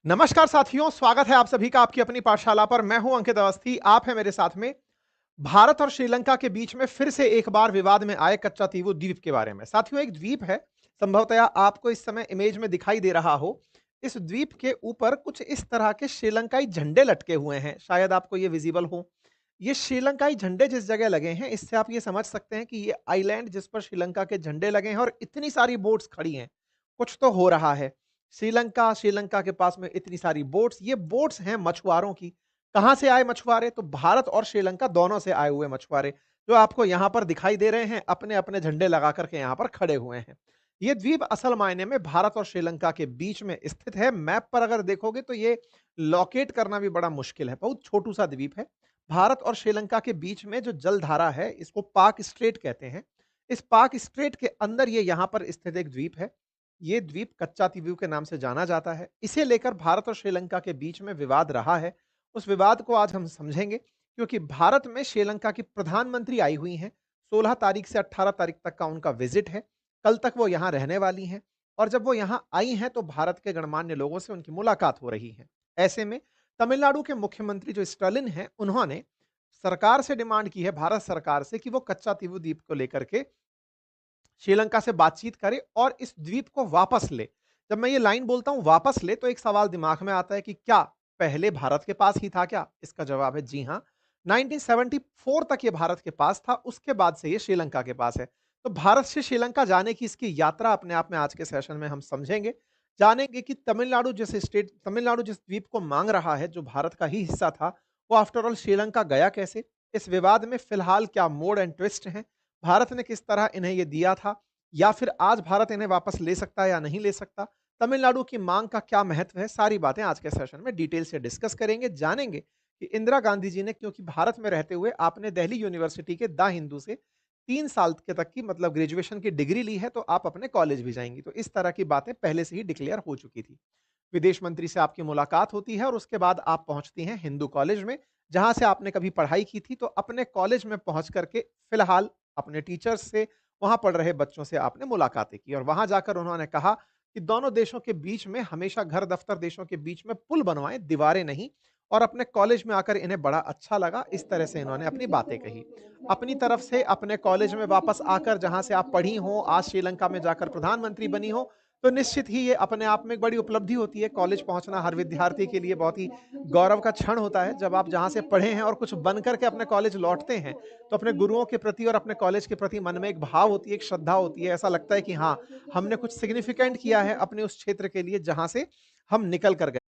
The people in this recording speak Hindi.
नमस्कार साथियों, स्वागत है आप सभी का आपकी अपनी पाठशाला पर। मैं हूं अंकित अवस्थी, आप हैं मेरे साथ में। भारत और श्रीलंका के बीच में फिर से एक बार विवाद में आए कच्चातीवू द्वीप के बारे में। साथियों, एक द्वीप है, संभवतया आपको इस समय इमेज में दिखाई दे रहा हो। इस द्वीप के ऊपर कुछ इस तरह के श्रीलंकाई झंडे लटके हुए हैं, शायद आपको ये विजिबल हो। ये श्रीलंकाई झंडे जिस जगह लगे हैं, इससे आप ये समझ सकते हैं कि ये आइलैंड जिस पर श्रीलंका के झंडे लगे हैं और इतनी सारी बोट्स खड़ी हैं, कुछ तो हो रहा है। श्रीलंका के पास में इतनी सारी बोट्स, ये बोट्स हैं मछुआरों की। कहाँ से आए मछुआरे? तो भारत और श्रीलंका दोनों से आए हुए मछुआरे, जो आपको यहाँ पर दिखाई दे रहे हैं, अपने-अपने झंडे लगा कर के यहाँ पर खड़े हुए हैं। ये द्वीप असल मायने में भारत और श्रीलंका के बीच में स्थित है। मैप पर अगर देखोगे तो ये लोकेट करना भी बड़ा मुश्किल है, बहुत छोटू-सा द्वीप है। भारत और श्रीलंका के बीच में जो जलधारा है, इसको पाक स्ट्रेट कहते हैं। इस पाक स्ट्रेट के अंदर ये यहाँ पर स्थित एक द्वीप है। ये द्वीप कच्चातीवू के नाम से जाना जाता है। इसे लेकर भारत और श्रीलंका के बीच में विवाद रहा है। उस विवाद को आज हम समझेंगे, क्योंकि भारत में श्रीलंका की प्रधानमंत्री आई हुई हैं। 16 तारीख से 18 तारीख तक का उनका विजिट है। कल तक वो यहाँ रहने वाली हैं और जब वो यहाँ आई हैं तो भारत के गणमान्य लोगों से उनकी मुलाकात हो रही है। ऐसे में तमिलनाडु के मुख्यमंत्री जो स्टालिन हैं, उन्होंने सरकार से डिमांड की है, भारत सरकार से, कि वो कच्चातीवू द्वीप को लेकर के श्रीलंका से बातचीत करे और इस द्वीप को वापस ले। जब मैं ये लाइन बोलता हूँ वापस ले, तो एक सवाल दिमाग में आता है कि क्या पहले भारत के पास ही था क्या? इसका जवाब है जी हाँ। 1974 तक ये भारत के पास था, उसके बाद से ये श्रीलंका के पास है। तो भारत से श्रीलंका जाने की इसकी यात्रा अपने आप में आज के सेशन में हम समझेंगे। जानेंगे कि तमिलनाडु जिस द्वीप को माँग रहा है, जो भारत का ही हिस्सा था, वो आफ्टर ऑल श्रीलंका गया कैसे? इस विवाद में फिलहाल क्या मोड़ एंड ट्विस्ट हैं? भारत ने किस तरह इन्हें ये दिया था, या फिर आज भारत इन्हें वापस ले सकता है या नहीं ले सकता? तमिलनाडु की मांग का क्या महत्व है? सारी बातें आज के सेशन में डिटेल से डिस्कस करेंगे, जानेंगे कि इंदिरा गांधी जी ने, क्योंकि भारत में रहते हुए आपने दिल्ली यूनिवर्सिटी के द हिंदू से 3 साल के तक की मतलब ग्रेजुएशन की डिग्री ली है, तो आप अपने कॉलेज भी जाएँगी। तो इस तरह की बातें पहले से ही डिक्लेयर हो चुकी थी। विदेश मंत्री से आपकी मुलाकात होती है और उसके बाद आप पहुँचती हैं हिंदू कॉलेज में, जहाँ से आपने कभी पढ़ाई की थी। तो अपने कॉलेज में पहुँच कर के फिलहाल अपने टीचर्स से, वहाँ पढ़ रहे बच्चों से आपने मुलाकातें की और वहाँ जाकर उन्होंने कहा कि दोनों देशों के बीच में हमेशा घर दफ्तर देशों के बीच में पुल बनवाएँ, दीवारें नहीं। और अपने कॉलेज में आकर इन्हें बड़ा अच्छा लगा, इस तरह से इन्होंने अपनी बातें कही। अपनी तरफ से अपने कॉलेज में वापस आकर, जहाँ से आप पढ़ी हों, आज श्रीलंका में जाकर प्रधानमंत्री बनी हो, तो निश्चित ही ये अपने आप में एक बड़ी उपलब्धि होती है। कॉलेज पहुँचना हर विद्यार्थी के लिए बहुत ही गौरव का क्षण होता है। जब आप जहाँ से पढ़े हैं और कुछ बन कर के अपने कॉलेज लौटते हैं, तो अपने गुरुओं के प्रति और अपने कॉलेज के प्रति मन में एक भाव होती है, एक श्रद्धा होती है। ऐसा लगता है कि हाँ, हमने कुछ सिग्निफिकेंट किया है अपने उस क्षेत्र के लिए जहाँ से हम निकल कर गए।